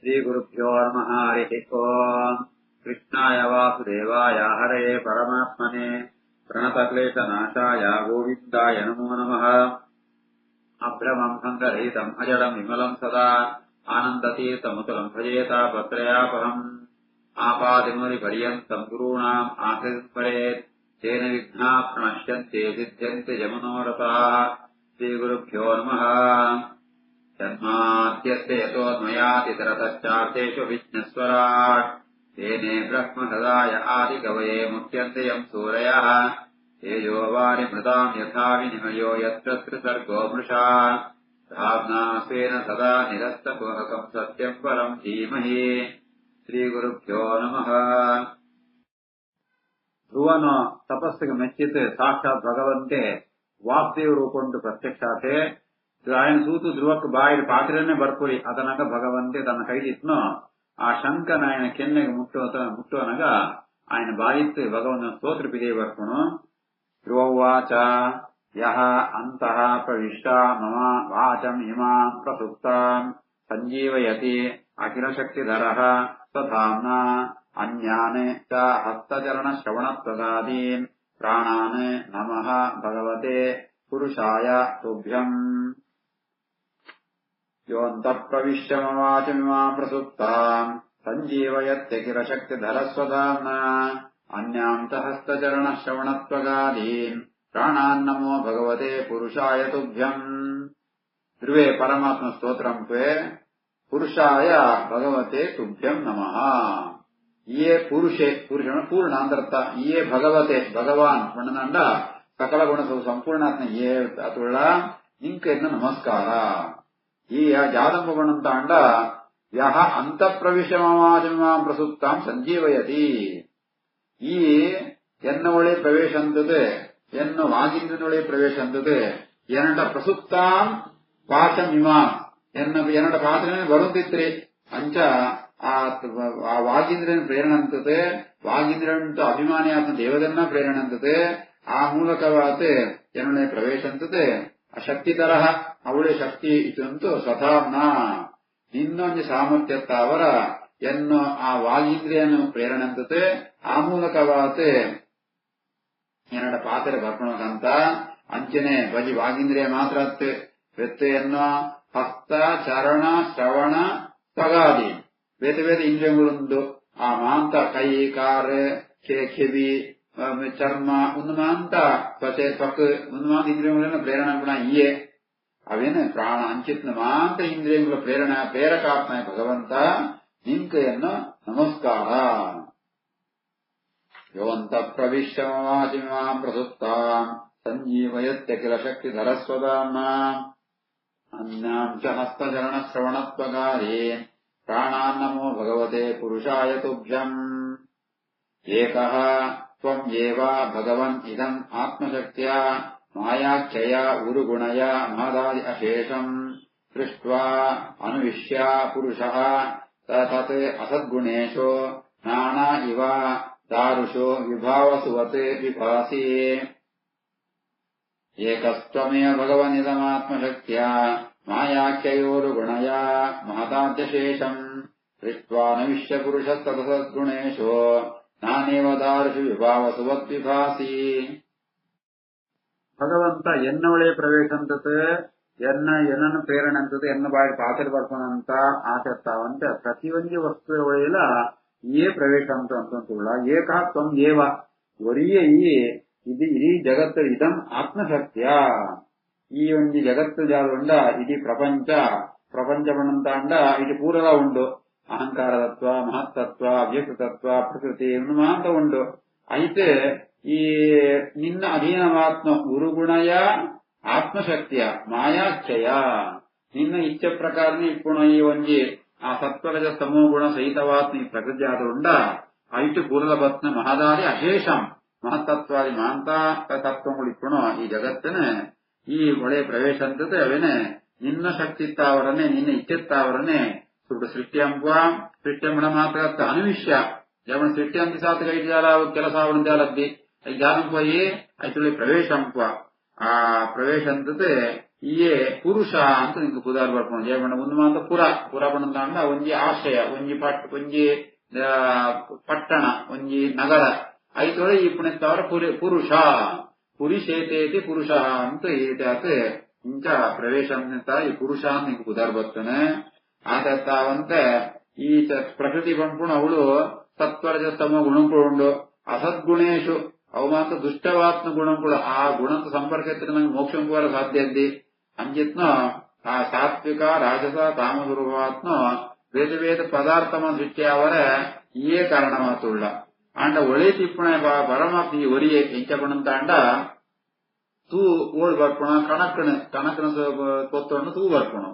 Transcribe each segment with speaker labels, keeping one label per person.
Speaker 1: श्रीगुरुभ्यो नमः हरिः ओम् कृष्णाय वासुदेवाय हरये परमात्मने प्रणतक्लेशनाशाय गोविन्दाय नमो नमः अभ्रमम् सङ्गरहितम् अजडम् विमलम् सदा आनन्दतीर्थमुतलम् भजेतापत्रयापहम् आपादिमुनिपर्यन्तम् गुरूणाम् आश्रितम् तेन विघ्नाः प्रणश्यन्ते सिद्ध्यन्ते यमनोरथाः श्रीगुरुभ्यो नमः तन्माद्यस्य यतोऽन्वयातितरतश्चार्तेषु विघ्नस्वराट् तेने ब्रह्महृदाय आदिकवये मुह्यन्ते यम् सूरयः तेजो वारिमृताम् यथा विनिमयो यत्र त्रिसर्गो मृषा धाम्ना स्वेन सदा निरस्तकुहकम् सत्यम् परम् धीमहि श्रीगुरुभ्यो नमः ಧ್ರುವನ ತಪಸ್ಸಿಗೆ ಮೆಚ್ಚಿತು ಸಾಕ್ಷಾತ್ ಭಗವಂತೆ ವಾಸುದೇವ ರೂಪುಂಟು ಪ್ರತ್ಯಕ್ಷಾತೆ ఆయన సూతు ధ్రువకు బాయిల పాత్రనే బర్పురి అతనగా భగవంతే తన కైదిత్ను ఆ శంకన ఆయన కెన్నెಗೆ ముట్టునగా ఆయన బాయిత్తు భగవంతుని స్తోత్ర పిదే బర్పును ధ్రువవాచ యః అంతః ప్రవిష్ట మమ వాచం ఇమాం ప్రసుప్తాం సంజీవయతి అఖిల శక్తిధరః తథామ్నా అన్యాన్ చ హస్తచరణ శ్రవణత్వగాదీన్ ప్రాణాన్ నమః భగవతే పురుషాయ తుభ్యం योऽन्तः प्रविश्य मम वाचमिमाम् प्रसुप्ताम् सञ्जीवयत्यखिल शक्तिधरस्वधाम्ना अन्याम् च हस्तचरणः श्रवणत्वगादीन् प्राणान्नमो भगवते पुरुषाय तुभ्यम् ध्रुवे परमात्म स्तोत्रम् त्वे पुरुषाय भगवते तुभ्यम् नमः ये पुरुषे पूर्णान्तर्थ ये भगवते भगवान् स्मरणंड सकल गुण संपूर्णात्म ये अतुळ निंकेन्न नमस्कार ಈ ಜಾದಂಬಗುಣಂತ ಅಂಡ ಯಹ ಅಂತಃಪ್ರವಿಶಮಾಚಮಾಂ ಪ್ರಸುಪ್ತಾಂ ಸಂಜೀವಯತಿ ಈ ಎನ್ನೊಳೆ ಪ್ರವೇಶ ಅಂತದೆ ಎನ್ನು ವಾಗಿಂದ್ರನೊಳೆ ಪ್ರವೇಶ ಅಂತದೆ ಎನ್ನಡ ಪ್ರಸುಪ್ತಾಂ ವಾಚಮಿಮಾಂ ಎನ್ನಡ ಪಾತ್ರನೇ ಬರುತ್ತಿತ್ರಿ ಅಂಚ ಆ ವಾಗಿಂದ್ರನ ಪ್ರೇರಣೆ ಅಂತದೆ ವಾಗಿಂದ್ರಂತ ಅಭಿಮಾನಿಯಾದ ದೇವದನ್ನ ಪ್ರೇರಣೆ ಅಂತದೆ ಆ ಮೂಲಕವಾದ ಎನ್ನೊಳೆ ಪ್ರವೇಶ ಅಂತದೆ ಶಕ್ತಿ ತರಹ ಅವಳೆ ಶಕ್ತಿ ಇದಂತೂ ಸ್ವಧಾಮ್ನ ಇನ್ನೊಂದು ಸಾಮರ್ಥ್ಯತ್ತಾವರ ಎನ್ನು ಆ ವಾಗೀಂದ್ರಿಯನ್ನು ಪ್ರೇರಣಂತತೆ ಆ ಮೂಲಕವಾದ ಎರಡ ಪಾತ್ರ ಬರ್ಪಣಕಂತ ಅಂಚನೆ ಬಜಿ ವಾಗೀಂದ್ರಿಯ ಮಾತ್ರ ವ್ಯತ್ಯೆಯನ್ನು ಹಸ್ತ ಚರಣ ಶ್ರವಣ ತ್ವಗಾದಿ ಬೇರೆ ಬೇರೆ ಇಂದ್ರಿಯಗಳುಂಟು ಆ ಮಾಂತ ಕೈ ಕಾರ್ ಕೆವಿ ಚರ್ಮ ಉನ್ಮಾಂತ ತ್ವಚೆ ತ್ವಕ್ ಉನ್ಮಾಂತ ಇಂದ್ರಿಯಗಳನ್ನು ಪ್ರೇರಣೆ ಗುಣ ಇಯೇ ಅವೇನು ಪ್ರಾಣ ಅಂಚಿತ್ನ ಮಾಂತ ಇಂದ್ರಿಯಗಳ ಪ್ರೇರಣೆ ಪ್ರೇರಕಾತ್ಮ ಭಗವಂತ ನಿಂಕೆಯನ್ನು ನಮಸ್ಕಾರ ಯೋಂತ ಪ್ರವಿಶ್ಯ ವಾಚಿಮಾಂ ಪ್ರಸುಪ್ತಾಂ ಸಂಜೀವಯತ್ಯಖಿಲ ಶಕ್ತಿಧರಸ್ವಧಾಮ್ನ ಅನ್ಯಾಂ ಚ ಹಸ್ತಚರಣ ಶ್ರವಣತ್ವಗಾರೇ ಪ್ರಾಣಾನ್ನಮೋ ಭಗವತೆ ಪುರುಷಾಯ ತುಭ್ಯಂ ಏಕಃ ತ್ವಂ ಏವ ಭಗವನ್ ಇದಂ ಆತ್ಮಶಕ್ತ್ಯಾ ಮಾಯಾಖ್ಯಯ ಉರುಗುಣಯ ಮಹದಾದಿ ಅಶೇಷಂ ದೃಷ್ಟ್ವಾ ಅನುವಿಶ್ಯ ಪುರುಷಃ ತತ್ ಅಸದ್ಗುಣೇಶೋ ನಾನಾ ಇವ ದಾರುಷೋ ವಿಭಾವಸುವತ್ ವಿಭಾಸಿ ಏಕಸ್ತ್ವಮೇವ ಭಗವನಿದಮಾತ್ಮಶಕ್ತ್ಯಾ ಮಾಯಾಖ್ಯಯೋರುಗುಣಯ ಮಹದಾದ್ಯಶೇಷಂ ದೃಷ್ಟ್ವಾ ಅನುವಿಶ್ಯ ಪುರುಷಸ್ತದಸದ್ಗುಣೇಶೋ ನಾನೇವ ದಾರುಷು ವಿಭಾವಸುವತ್ ವಿಭಾಸಿ ಭಗವಂತ ಎನ್ನೊಳೆ ಪ್ರವೇಶ ಅಂತತೆ ಎನ್ನನ್ನು ಪ್ರೇರಣೆ ಅಂತದೆ ಎನ್ನ ಬಾಯಿ ಪಾತ್ರ ಬರ್ಕೊಂಡಂತ ಆಸಕ್ತಾವಂತ ಪ್ರತಿಯೊಂದು ವಸ್ತು ಒಳೆಯಲ್ಲ ಏ ಪ್ರವೇಶ ಅಂತಂತುಳ್ಳ ಏಕಃ ತ್ವಂ ಏವ ಒರಿಯ ಇದು ಇಡೀ ಜಗತ್ತು ಇದಂ ಆತ್ಮಸತ್ಯ ಈ ಒಂದು ಜಗತ್ತು ಜಾಲುಂಡ ಇಡೀ ಪ್ರಪಂಚವನ್ನಂತ ಅಂಡ ಇದು ಪೂರಲ ಉಂಡು ಅಹಂಕಾರತತ್ವ ಮಹತ್ತತ್ವ ಅವ್ಯಕ್ತತ್ವ ಪ್ರಕೃತಿ ಮಾಂತ ಉಂಡು అయితే ಈ ನಿನ್ನ ಅಧೀನವಾತ್ಮ ಗುರುಗುಣಯ ಆತ್ಮಶಕ್ತಿಯ ಮಾಯಾಖ್ಯಯ ನಿನ್ನ ಇಚ್ಛೆ ಪ್ರಕಾರನೇ ಇಪ್ಪುಣ ಈ ಒಂಜಿ ಆ ಸತ್ವರಜ ತಮೋ ಗುಣ ಸಹಿತವಾತ್ಮ ಈ ಪ್ರಕೃತಿ ಆದುಂಡ ಐಟು ಪೂರಲಭತ್ನ ಮಹದಾದಿ ಅಶೇಷಂ ಮಹತ್ತತ್ವಾದಿ ಮಾಂತ ತತ್ವಗಳು ಇಪ್ಪುಣ ಈ ಜಗತ್ತಿನ ಈ ಒಳೆ ಪ್ರವೇಶ ಅಂತದೆ ಅವೇನೆ ನಿನ್ನ ಶಕ್ತಿತ್ತಾವರನೆ ನಿನ್ನ ಇಚ್ಛೆತ್ತಾವರನೆ ಸುಟ್ಟು ಸೃಷ್ಟಿಯಂಬ ಮಾತ್ರ ಅನುವಿಶ್ಯ ಜವನ ಸೃಷ್ಟಿ ಅಂತ ಸಾತ್ ಐದು ಜಾಲ ಕೆಲಸ ಅವನದ್ದಿ ಜಾಲಂ పోయి ಐತುಳಿ ಪ್ರವೇಶ ಆ ಪ್ರವೇಶ ಅಂತದೆ ఇయే పురుష అంత ఇంక పుదాలు పడుకోండి ఏమన్నా ముందు మాత్రం పుర పడుతుందా ಒಂಜಿ ಆಶ್ರಯ ಒಂಜಿ ಪಟ್ಟಣ ಒಂಜಿ ನಗರ ಐತೋಳೆ ఇప్పుడు ತವರ ಪುರುಷ ಪುರುಷೇತೇತಿ ಪುರುಷ ಅಂತ ಈತಾತ್ ಇಂಚ ಪ್ರವೇಶಂ ಈ ಪುರುಷ ಅಂತ ಇಂಕ ಪುದಾರ್ ಬರ್ತಾನೆ ಆತ ಈ ಪ್ರಕೃತಿ ಪಂಪುಣ ಅವಳು ಸತ್ವರಜಸ್ತಮ ಗುಣಂಪುಡು ಅಸದ್ಗುಣೇಶು ಅವು ಮಾತ್ರ ದುಷ್ಟವಾತ್ಮ ಗುಣಂ ಕೂಡ ಆ ಗುಣಂತ ಸಂಪರ್ಕ ನಂಗೆ ಮೋಕ್ಷಂ ಕೂಡ ಸಾಧ್ಯ ಅದ್ದಿ ಅಂಜಿತ್ನ ಆ ಸಾತ್ವಿಕ ರಾಜಸ ತಾಮಸ್ವರೂಪಾತ್ಮ ಬೇದ ಬೇದ ಪದಾರ್ಥಮ ದೃಷ್ಟಿಯವರ ಈಯೇ ಕಾರಣ ಮಾತುಳ್ಳ ಅಂಡ ಒಳೆ ತಿಪ್ಪಣ ಪರಮಾತ್ಮ ಈ ಒರಿಯೇ ಎಂಚಪಣಂತ ಅಂಡ ತೂ ಓಡ್ ಬರ್ಪಣ ಕಣಕನ ಕೊತ್ತೊಂಡು ತೂ ಬರ್ಪಣ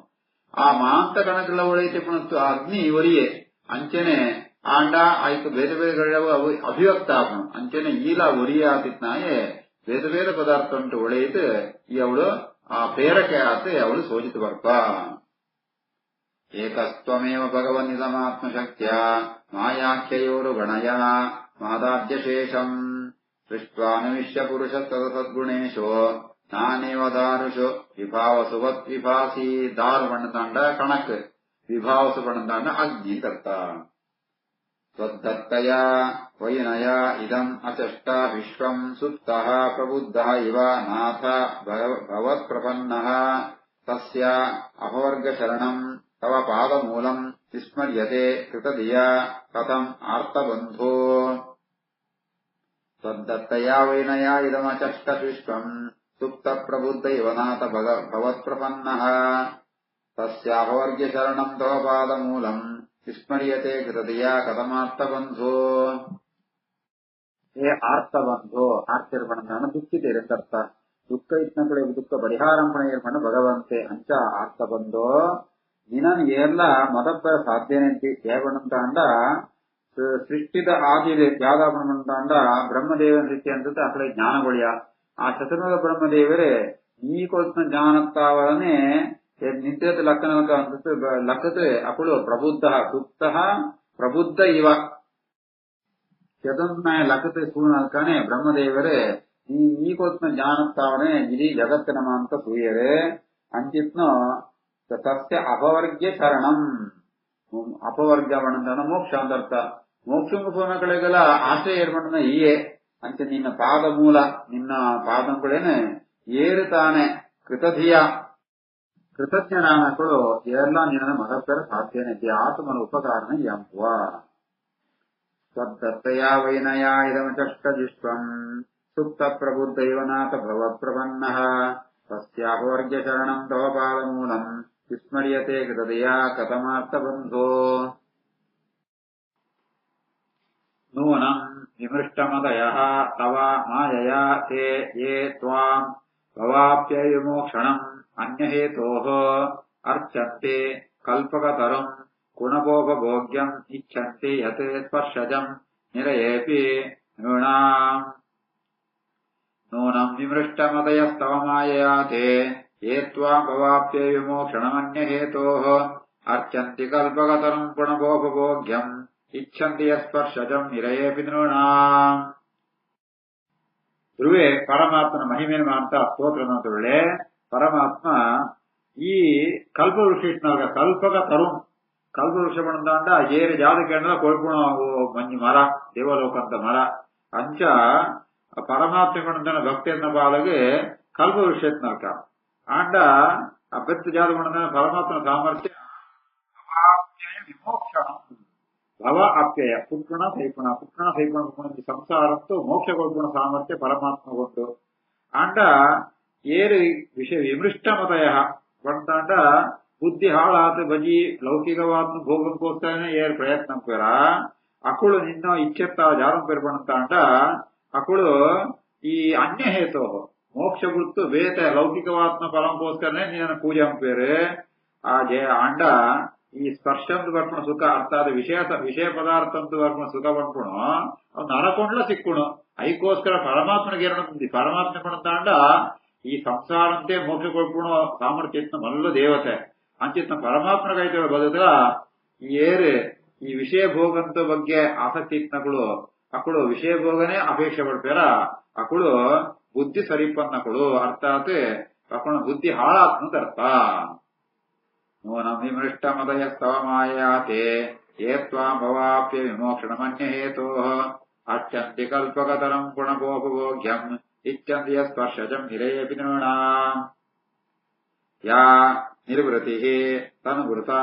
Speaker 1: ಆ ಮಾಂತ ಕಣಕಲ ಒಳೆ ತಿಪ್ಪಣ ಅಗ್ನಿ ಒರಿಯೇ ಅಂಚನೆ ಆಂಡ ಆಯ್ತು ಬೇರೆ ಬೇರೆ ಅಭಿವ್ಯಕ್ತ ಆಪಣ ಅಂಚನೆ ಈಲ ಒರಿಯೇ ಆತಿತ್ನಾಯೇ ಬೇರೆ ಬೇರೆ ಪದಾರ್ಥ ಉಂಟು ಒಳೆಯಿತು ಈ ಅವಳು ಆ ಪ್ರೇರಕೆ ಆತೆ ಅವಳು ಸೋಜಿತು ಬರ್ಪ ಏಕಸ್ತ್ವಮೇವ ಭಗವನ್ನಿದಮಾತ್ಮಶಕ್ತ್ಯ ಮಾಯಾಖ್ಯಯೋರು ಗಣಯ ಮಾದಾದ್ಯಶೇಷಂ ಸೃಷ್ಟ್ವಾನುವಿಶ್ಯ ಪುರುಷ ಸದ್ಗುಣೇಶೋ ನಾನೇವ ದಾರುಷು ವಿಭಾವಸು ವತ್ ವಿಭಾಸಿ ದಾರು ಬಣ್ಣದಾಂಡ ಕಣಕ್ ವಿಭಾವಸು ಬಣ್ಣದಾಂಡ ಅಗ್ನಿ ಕರ್ತ ತ್ವದ್ದತ್ತಯ ವೈನಯ ಇದಂ ಅಚಷ್ಟ ವಿಶ್ವಂ ಸುಪ್ತಃ ಪ್ರಬುದ್ಧಃ ಇವ ನಾಥ ಭವತ್ಪ್ರಪನ್ನಃ ತಸ್ಯ ಅಪವರ್ಗ ಶರಣಂ ತವ ಪಾದಮೂಲಂ ವಿಸ್ಮರ್ಯತೆ ಕೃತಧಿಯ ಕಥಂ ಆರ್ತಬಂಧೋ ತ್ವದ್ದತ್ತಯ ವೈನಯ ಇದಂ ಅಚಷ್ಟ ವಿಶ್ವಂ ಸುಪ್ತ ಪ್ರಬುದ್ಧ ಇವ ನಾಥ ಭವತ್ಪ್ರಪನ್ನಃ ತಸ್ಯ ಅಪವರ್ಗ ಶರಣಂ ತವ ಪಾದಮೂಲಂ ವಿಸ್ಮರ್ಯತೆ ಕೃತಧಿಯ ಕಥಮಾರ್ತಬಂಧೋ ಏ ಆರ್ತಬಂಧೋ ಆರ್ತಿರ್ಪಣ ದುಃಖಿತೇರೆ ಅರ್ಥ ದುಃಖ ಇತ್ನಕಡೆ ದುಃಖ ಪರಿಹಾರಂಪಣ ಏರ್ಪಣ ಭಗವಂತೆ ಅಂಚ ಆರ್ತಬಂಧೋ ನಿನನ್ ಏರ್ಲ ಮದಪ್ಪ ಸಾಧ್ಯನೆಂತಿ ಏರ್ಪಣಂತ ಅಂಡ ಸೃಷ್ಟಿದ ಆದಿಲೆ ಯಾವ್ದಾಪಣಂತ ಅಂಡ ಬ್ರಹ್ಮದೇವನ ಸೃಷ್ಟಿ ಅಂತ ಅಕಡೆ ಜ್ಞಾನಗೊಳಿಯ ಆ ಚತುರ್ಮುಖ ಬ್ರಹ್ಮದೇವರೇ ಈ ಕೊಲ್ನ ಜ್ಞಾನತ್ತಾವರನೆ ನಿಂತಿರತ ಲಕ್ಕನ ಲಕ್ಕತೆ ಅಪಳು ಪ್ರಬುದ್ಧ ಸುಪ್ತ ಪ್ರಬುದ್ಧ ಇವ ಚತುರ್ನಾಯ ಲಕ್ಕತೆ ಸೂನಲ್ಕಾನೆ ಬ್ರಹ್ಮದೇವರೇ ಈ ಕೊತ್ನ ಜ್ಞಾನತ್ತಾವನೆ ಇಡೀ ಜಗತ್ತಿನ ಮಾಂತ ಸೂಯರೆ ಅಂಚಿತ್ನ ಸಸ್ಯ ಅಪವರ್ಗ್ಯ ಶರಣಂ ಅಪವರ್ಗ ಬಣ್ಣದ ಮೋಕ್ಷ ಅಂತರ್ಥ ಮೋಕ್ಷ ಕಳೆಗಳ ಆಶ್ರಯ ಏರ್ಪಣ್ಣ ಈಯೇ ಅಂಚ ನಿನ್ನ ಪಾದ ಮೂಲ ನಿನ್ನ ಪಾದಂಗಳೇನೆ ಏರುತ್ತಾನೆ ಕೃತಧಿಯ ಕೃತಜ್ಞನಾನಗಳು ಎಲ್ಲ ನಿನ್ನ ಮಹತ್ತರ ಸಾಧ್ಯನೆ ಆತ್ಮನ ಉಪಕಾರಣ ಎಂಬುವ ಸ್ವದತ್ತಯ ವೈನಯ ಇದಮಚಷ್ಟಜಿಷ್ವಂ ಸುಪ್ತ ಪ್ರಬುದ್ಧೈವನಾಥ ಭವತ್ಪ್ರಪನ್ನಃ ತಸ್ಯಾಪವರ್ಗ್ಯ ಶರಣಂ ತವ ಪಾದಮೂಲಂ ವಿಸ್ಮರ್ಯತೆ ಕೃತದಯ ಕಥಮಾರ್ಥಬಂಧೋ ನೂನಂ ವಿಮೃಷ್ಟಮದಯಃ ತವ ಮಾಯಯಾ ತೇ ಯೇ ತ್ವಾಂ ಭವಾಪ್ಯವಿಮೋಕ್ಷಣಂ ಅನ್ಯಹೇತೋಃ ಅರ್ಚಂತೆ ಕಲ್ಪಕತರಂ ಗುಣಭೋಗಭೋಗ್ಯಂ ಇಚ್ಛಂತೆ ಯತ್ ಸ್ಪರ್ಶಜಂ ನಿರಯೇಪಿ ನೂನಂ ವಿಮೃಷ್ಟಮದಯಸ್ತವ ಮಾಯಯಾ ತೇ ಯೇ ತ್ವಾಂ ಭವಾಪ್ಯವಿಮೋಕ್ಷಣಮನ್ಯಹೇತೋಃ ಅರ್ಚಂತೆ ಕಲ್ಪಕತರಂ ಗುಣಭೋಗಭೋಗ್ಯಂ ಇಚ್ಛಂತೆ ಯತ್ ಸ್ಪರ್ಶಜಂ ನಿರಯೇಪಿ ನೃಣಾಂ ಧ್ರುವೆ ಪರಮಾತ್ಮನ ಮಹಿಮೆಯನ್ನು ಅಂತ ಸ್ತೋತ್ರನೊಳ್ಳೆ ಪರಮಾತ್ಮ ಈ ಕಲ್ಪವೃಕ್ಷ ಇಟ್ನಾಗ ಕಲ್ಪಕ ತರುಣ್ ಕಲ್ಪವೃಕ್ಷ ಬಂದಾಂಡ ಏರು ಜಾದಕ್ಕೆ ಕೊಳ್ಪುಣ ಮಂಜು ಮರ ದೇವಲೋಕ ಅಂತ ಮರ ಅಂಚ ಪರಮಾತ್ಮ ಬಂದನ ಭಕ್ತಿಯನ್ನ ಬಾಲಗೆ ಕಲ್ಪವೃಕ್ಷ ಇಟ್ನಾಕ ಆಂಡ ಆ ಬೆತ್ತು ಜಾದ ಬಂದನ ಪರಮಾತ್ಮನ ಸಾಮರ್ಥ್ಯ ವಿಮೋಕ್ಷಣ ಭವ ಅಪ್ಯಯ ಪುಟ್ಣ ಸೈಪುಣ ಸಂಸಾರತ್ತು ಮೋಕ್ಷ ಕೊಳ್ಪುಣ ಸಾಮರ್ಥ್ಯ ಪರಮಾತ್ಮ ಕೊಟ್ಟು ಆಂಡ ಏರು ವಿಷಯ ವಿಮೃಷ್ಟ ಮತಯ ಬಂತಾಂಡ ಬುದ್ಧಿ ಹಾಳಾತ ಬಜಿ ಲೌಕಿಕವಾದ ಭೋಗಕ್ಕೋಸ್ಕರನೇ ಏರ್ ಪ್ರಯತ್ನ ಪೇರ ಅಕುಳು ನಿನ್ನ ಇಚ್ಛೆತ್ತ ಜಾರಂ ಪೇರ್ ಬಂತಾಂಡ ಅಕುಳು ಈ ಅನ್ಯ ಹೇತೋ ಮೋಕ್ಷ ಗುರುತು ವೇತ ಲೌಕಿಕವಾತ್ಮ ಫಲಂಕೋಸ್ಕರನೇ ನಿನ್ನ ಪೂಜೆ ಪೇರು ಆ ಜಯ ಆಂಡ ಈ ಸ್ಪರ್ಶಂದು ಬರ್ಪಣ ಸುಖ ಅರ್ಥಾದ ವಿಷಯ ಪದಾರ್ಥ ಅಂತ ಬರ್ಪಣ ಸುಖ ಬರ್ಪಣು ಅವ್ನು ನರಕೊಂಡ್ಲ ಸಿಕ್ಕುಣು ಐಕೋಸ್ಕರ ಪರಮಾತ್ಮನಿಗೆ ಪರಮಾತ್ಮ ಪಣತಾಂಡ ಈ ಸಂಸಾರಂತೆ ಮೋಕ್ಷ ಕೊಳ್ಪುಣು ಸಾಮರ್ಥ್ಯ ಮಲ್ಲ ದೇವತೆ ಅಂಚಿತ್ನ ಪರಮಾತ್ಮಗೈತ ಬದುಕ ಏರು ಈ ವಿಷಯ ಭೋಗಂತ ಬಗ್ಗೆ ಆಸಕ್ತಿ ಇತ್ನಗಳು ಅಕ್ಕಳು ವಿಷಯ ಭೋಗನೇ ಅಪೇಕ್ಷೆ ಪಡ್ತಾರ ಅಕ್ಕಳು ಬುದ್ಧಿ ಸರಿಪನ್ನಗಳು ಅರ್ಥಾತ್ ಅವನ ಬುದ್ಧಿ ಹಾಳಾತ್ಮ ಅರ್ಥ. ನೂನಂ ವಿಮೃಷ್ಟ ಮದಯಸ್ತವ ಮಾಯಾತೆ ಏತ್ವಾ ಭವಾಪ್ಯ ವಿಮೋಕ್ಷಣ ಮನ್ಯ ಹೇತೋ ಅತ್ಯಂತಿ ಕಲ್ಪಕತರಂ ಗುಣಗೋಪಭೋಗ್ಯಂ ಇಚ್ಛಂತಿ ಸ್ಪರ್ಶಜಂ ಹಿರೇಪಿ ನೃಣಾಂ. ಯಾ ನಿರ್ವೃತಿ ತನುವೃತಾ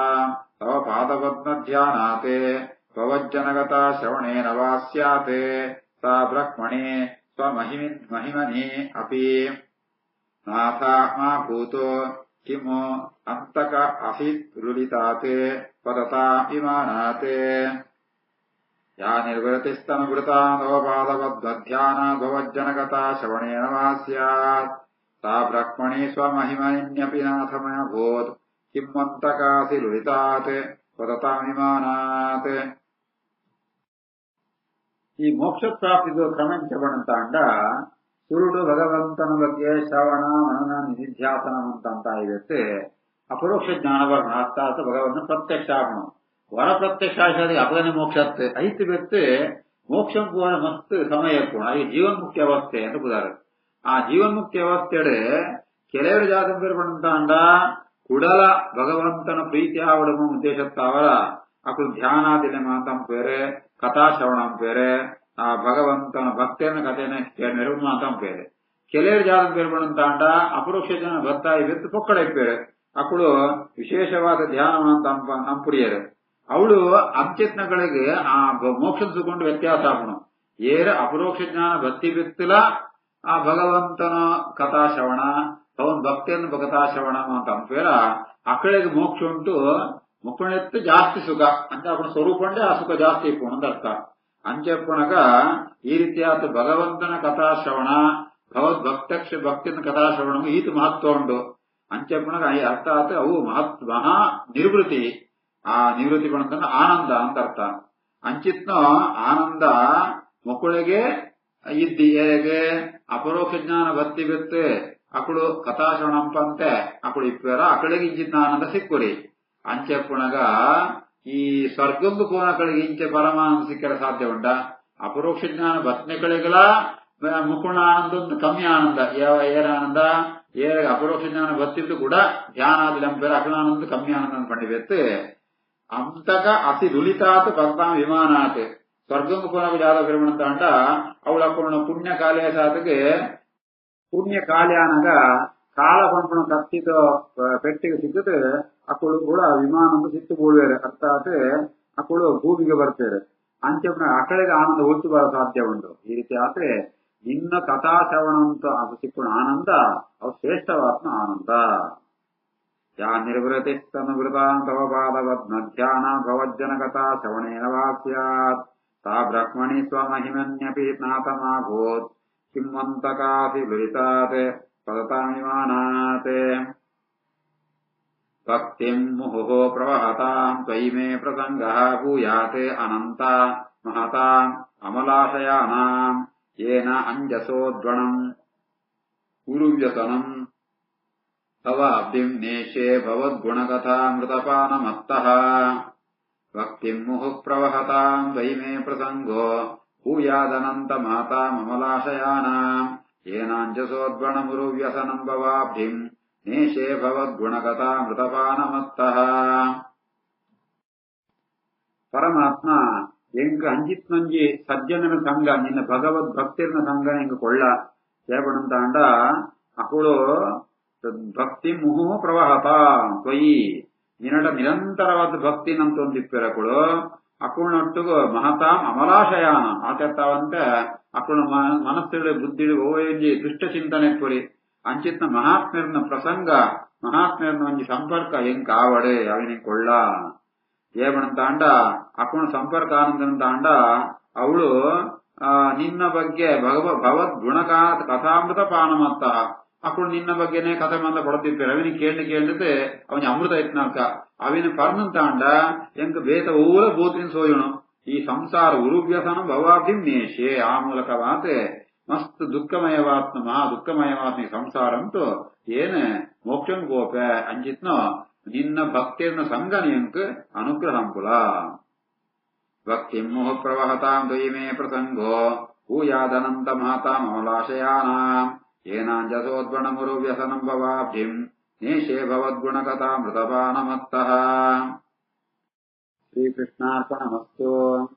Speaker 1: ತವ ಪಾದಪದ್ಮಧ್ಯಾನಾತ್ ಭವಜ್ಜನಗತ ಶ್ರವಣೇನ ವಾ ಸ್ಯಾತ್ ಸಾ ಬ್ರಹ್ಮಣಿ ಸ್ವಮಹಿಮನಿ ಅಪಿ ನಾಥ ಮಾ ಭೂತೋ ಕಿಮೋ ಅಂತಕ ಅಸಿತ್ ರುಲಿತಾತ್ ಪದತಾ ವಿಮಾನಾತ್. ಯಾ ನಿರ್ವೃತಿಸ್ತನುವೃತಾ ತವ ಪಾದಪದ್ಮಧ್ಯಾನಾತ್ ಭವಜ್ಜನಗತ ಶ್ರವಣೇನ ವಾ ಸ್ಯಾತ್ ಸಾ ಬ್ರಹ್ಮಣಿ ಸ್ವಮಹಿಮನ್ಯಪಿ ನಾಥ ಮಾ ಭೂತ್ ಕಿಮ್ಮಂತಕಾಸಿ ಲುಲಿತಾತ್ ಪದತಾ ವಿಮಾನಾತ್. ಈ ಮೋಕ್ಷ ಪ್ರಾಪ್ತಿದು ಕ್ರಮಂಚಬಣಂತ ಅಂಡ ಸುರುಡು ಭಗವಂತನ ಬಗ್ಗೆ ಶ್ರವಣ ಮನನ ನಿಧಿಧ್ಯಾಸನ ಅಂತ ಇದಕ್ಕೆ ಅಪರೋಕ್ಷ ಜ್ಞಾನ ವರ್ಣ ಅರ್ಥಾತ್ ಭಗವಂತನ ಪ್ರತ್ಯಕ್ಷ ಆಗணும். ವರ ಪ್ರತ್ಯಕ್ಷ ಆಗಿ ಅಪಗನೆ ಮೋಕ್ಷತ್ತೆ ಐತಿ ಬೆತ್ತು ಮೋಕ್ಷಂ ಪೂರ ಮಸ್ತ್ ಸಮಯ ಕೂಡ ಈ ಜೀವನ್ಮುಕ್ತಿ ಅವಸ್ಥೆ ಅಂತ ಬುದಾರೆ. ಆ ಜೀವನ್ಮುಕ್ತಿ ಅವಸ್ಥೆಡೆ ಕೆಲವರು ಜಾತಂ ಪೇರ್ಪಡಂತ ಅಂಡ ಕುಡಲ ಭಗವಂತನ ಪ್ರೀತಿ ಆವಡಮ ಉದ್ದೇಶತ್ತವರ ಅಕ್ಕಳು ಧ್ಯಾನಾದಿಲೆ ಮಾತಂ ಪೇರೆ ಕಥಾಶ್ರವಣಂ ಪೇರೆ ಆ ಭಗವಂತನ ಭಕ್ತಿಯನ್ನ ಕಥೆನ ನೆರವು ಮಾತಂ ಪೇರೆ. ಕೆಲವರು ಜಾತಂ ಪೇರ್ಪಡಂತ ಅಂಡ ಅಪರೋಕ್ಷ ಜನ ಭಕ್ತಾಯಿ ಬೆತ್ತು ಪೊಕ್ಕಡೈಪೇರೆ ಅಕ್ಕಳು ವಿಶೇಷವಾದ ಧ್ಯಾನವಂತ ಅಂಪುರಿಯರು ಅವಳು ಅತ್ಯತ್ನಗಳಿಗೆ ಆ ಮೋಕ್ಷ ಸುಕೊಂಡು ವ್ಯತ್ಯಾಸ ಆಗணும். ಏರ ಅಪರೋಕ್ಷ ಜ್ಞಾನ ಭಕ್ತಿ ಬಿತ್ತಿಲ ಆ ಭಗವಂತನ ಕಥಾಶ್ರವಣ ಅವನ್ ಭಕ್ತಿಯನ್ನು ಕಥಾಶ್ರವಣ ಅಂತ ಅಂಪೇರ ಅಕ್ಕಳಿಗೆ ಮೋಕ್ಷ ಉಂಟು ಮುಕ್ಕಳೆತ್ತು ಜಾಸ್ತಿ ಸುಖ ಅಂತ ಅವನ ಸ್ವರೂಪಂಡೆ ಆ ಸುಖ ಜಾಸ್ತಿ ಇಪ್ಪು ಅಂತ ಅರ್ಥ. ಅಂಚೆಪ್ಪಣಗ ಈ ರೀತಿಯಾದ ಭಗವಂತನ ಕಥಾಶ್ರವಣ ಭಕ್ತಿನ ಕಥಾಶ್ರವಣ ಈತ ಮಹತ್ವ ಉಂಟು. ಅಂಚೆಪ್ಪಣಗ ಅರ್ಥಾತ್ ಅವು ಮಹಾ ನಿರ್ವೃತಿ. ಆ ನಿವೃತ್ತಿ ಪಣಂತ ಆನಂದ ಅಂತ ಅರ್ಥ. ಅಂಚಿತ್ನ ಆನಂದ ಮಕ್ಕಳಿಗೆ ಇದ್ದಿ ಹೇಗೆ ಅಪರೋಕ್ಷ ಜ್ಞಾನ ಭಕ್ತಿ ಬಿತ್ತು ಅಕ್ಕಳು ಕಥಾಶ್ರವಣಂಪಂತೆ ಅಕ್ಕಳು ಇಪ್ಪೇರ ಅಕ್ಕಳಿಗೆ ಇಂಚಿತ್ನ ಆನಂದ ಸಿಕ್ಕುರಿ. ಅಂಚೆಪ್ಪಣಗ ಈ ಸ್ವರ್ಗಂಬು ಕೋನಗಳಿಗೆ ಇಂಚೆ ಪರಮಾನಂದ ಸಿಕ್ಕರ ಸಾಧ್ಯ ಉಂಟ. ಅಪರೋಕ್ಷ ಜ್ಞಾನ ಭಕ್ತಿಗಳಿಗೆಲ್ಲ ಮುಕುಣ ಆನಂದ ಒಂದು ಕಮ್ಮಿ ಆನಂದ ಏನಾನಂದ ಅಪರೋಕ್ಷ ಜ್ಞಾನ ಭಕ್ತಿದ್ದು ಕೂಡ ಧ್ಯಾನ ಆದಿಲಂಪೇರ ಅಕಳಾನಂದ ಕಮ್ಮಿ ಆನಂದ ಪಂಡಿಬೇಕು. ಅಂತಕ ಅತಿ ದುಲಿತಾತ್ ಪದ್ಮಾಂ ವಿಮಾನಾತ್ ಸ್ವರ್ಗಂಗು ಪುನಃ ಜಾದ ಪೇರ್ಮಣಂತ ಅಂಡ ಅವಳ ಪುಣ್ಯ ಕಾಲಯ ಸಾತಿಗೆ ಪುಣ್ಯ ಕಾಲ್ಯಾನಗ ಕಾಲ ಪಂಪಣ ಕತ್ತಿದ ಪೆಟ್ಟಿಗೆ ಸಿಕ್ಕದು ಅಕ್ಕಳು ಕೂಡ ವಿಮಾನಂದು ಸಿಟ್ಟು ಬೀಳುವೇರೆ ಅರ್ಥಾತ್ ಅಕ್ಕಳು ಭೂಮಿಗೆ ಬರ್ತೇವೆ. ಅಂಚೆಪ್ಪ ಅಕ್ಕಳಿಗೆ ಆನಂದ ಹುಟ್ಟು ಬರ ಸಾಧ್ಯ ಉಂಟು. ಈ ರೀತಿ ಆದ್ರೆ ನಿನ್ನ ಕಥಾಶ್ರವಣ ಅಂತ ಅದು ಸಿಕ್ಕಣ ಆನಂದ ಅವು ಶ್ರೇಷ್ಠವಾತ್ಮ ಆನಂದ. ಯಾ ನಿರ್ವೃತಿಸ್ತನುವೃತಾಂ ತವ ಪಾದಪದ್ಮಧ್ಯಾನ ಭವಜ್ಜನಗತಾ ಶ್ರವಣೇನ ವಾ ಸ್ಯಾತ್ ಸಾ ಬ್ರಹ್ಮಣಿ ಸ್ವಮಹಿಮನ್ಯಪಿ ನಾಥ ಮಾ ಭೂತ್ ಕಿಮ್ಮಂತಕಾಸಿ ಲುಲಿತಾತ್ ಪದತಾಂ ವಿಮಾನಾತ್. ಭಕ್ತಿಂ ಮುಹುಃ ಪ್ರವಹತಾಂ ತ್ವಯಿ ಮೇ ಪ್ರಸಂಗಃ ಭೂಯಾತ್ ಅನಂತ ಮಹತಾಂ ಅಮಲಾಶಯಾನಾಂ ಯೇನ ಅಂಜಸೋದ್ವಣಂ ಗುರುವ್ಯಸನಂ ತವ ಅಬ್ಧಿಂ ನೇಷೇ ಭವದ್ಗುಣಕಥಾಮೃತಪಾನಮತ್ತಃ. ಭಕ್ತಿಂ ಮುಹುಃ ಪ್ರವಹತಾಂ ತ್ವಯಿ ಮೇ ಪ್ರಸಂಗೋ ಭೂಯಾದನಂತ ಮಹತಾಂ ಅಮಲಾಶಯಾನಾಂ ಯೇನಾಂಜಸೋದ್ವಣಮುರುವ್ಯಸನಂ ಭವಾಬ್ಧಿಂ ನೇಷೇ ಭವದ್ಗುಣಕಥಾಮೃತಪಾನಮತ್ತಃ. ಪರಮಾತ್ಮ ಎಂಕ ಅಂಜಿತ್ನಂಜಿ ಸಜ್ಜನನ ಸಂಘ ನಿನ್ನ ಭಗವದ್ ಭಕ್ತಿರ್ನ ಸಂಘ ಎಂಗ ಕೊಳ್ಳ ಸೇಪಡಂತ ಅಂಡ ಅಕ್ಕಳು ಭಕ್ತಿ ಮುಹು ಪ್ರವಾಹತ ತ್ವಯಿ ನಿನ್ನಡ ನಿರಂತರವಾದ ಭಕ್ತಿ ನಂತೊಂದಿಪ್ಪಿರಕ್ಕಳು ಅಕ್ಕಳನೊಟ್ಟಿಗೂ ಮಹತಾಂ ಅಮಲಾಶಯಾನ ಆಚರ್ತಾವಂತೆ ಅಕ್ಕಳು ಮನಸ್ಸಿಳಿ ಬುದ್ಧಿಳಿ ಓಂಜಿ ದುಷ್ಟ ಚಿಂತನೆ ಪುರಿ ಅಂಚಿತ್ನ ಮಹಾತ್ಮ್ಯರ್ನ ಪ್ರಸಂಗ ಮಹಾತ್ಮ್ಯರ್ನ ಒಂಜಿ ಸಂಪರ್ಕ ಎಂಕ ಆವಡೆ ಅವಿನಿ ಕೊಳ್ಳ ಏಬಣಂತ ಅಂಡ ಅಕ್ಕಳ ಸಂಪರ್ಕ ಆನಂದನಂತ ಅಂಡ ಅವಳು ನಿನ್ನ ಬಗ್ಗೆ ಭಗವದ್ ಗುಣಕಾತ್ ಕಥಾಮೃತ ಪಾನಮತ್ತ ಅಕ್ಕಳು ನಿನ್ನ ಬಗ್ಗೆನೆ ಕಥೆ ಮಂದ ಕೊಡ್ತಿರ್ತಾರೆ ಅವಿನ ಕೇಳಿದೆ ಅವನ ಅಮೃತ ಇತ್ನಾಕ ಅವಿನ ಪರ್ನಂತ ಅಂಡ ಎಂಕ ಬೇತ ಊರ ಭೂತಿನ ಸೋಯಣು ಈ ಸಂಸಾರ ಉರುವ್ಯಸನ ಭವಾಬ್ಧಿಂ ನೇಷೆ ಆ ಮೂಲಕವಾತೆ ಮಸ್ತ್ ದುಃಖಮಯವಾತ್ಮ ಮಹಾ ದುಃಖಮಯವಾತ್ಮ ಈ ಸಂಸಾರ ಅಂತೂ ಏನ ಮೋಕ್ಷಂ ಗೋಪ ಅಂಜಿತ್ನೋ ನಿನ್ನ ಭಕ್ತಿಯನ್ನ ಸಂಗನಿಯಂಕ ಅನುಗ್ರಹಂಪುಲ. ಭಕ್ತಿಂ ಮುಹುಃ ಪ್ರವಹತಾಂ ತ್ವಯಿ ಮೇ ಪ್ರಸಂಗೋ ಭೂಯಾದನಂತ ಮಹತಾಂ ಅಮಲಾಶಯಾನಾಂ येनाञ्जसोद्वणमुरु व्यसनम् भवाब्धिम् नेशे भवद्गुणकथामृतपानमत्तः। श्रीकृष्णार्पणमस्तु।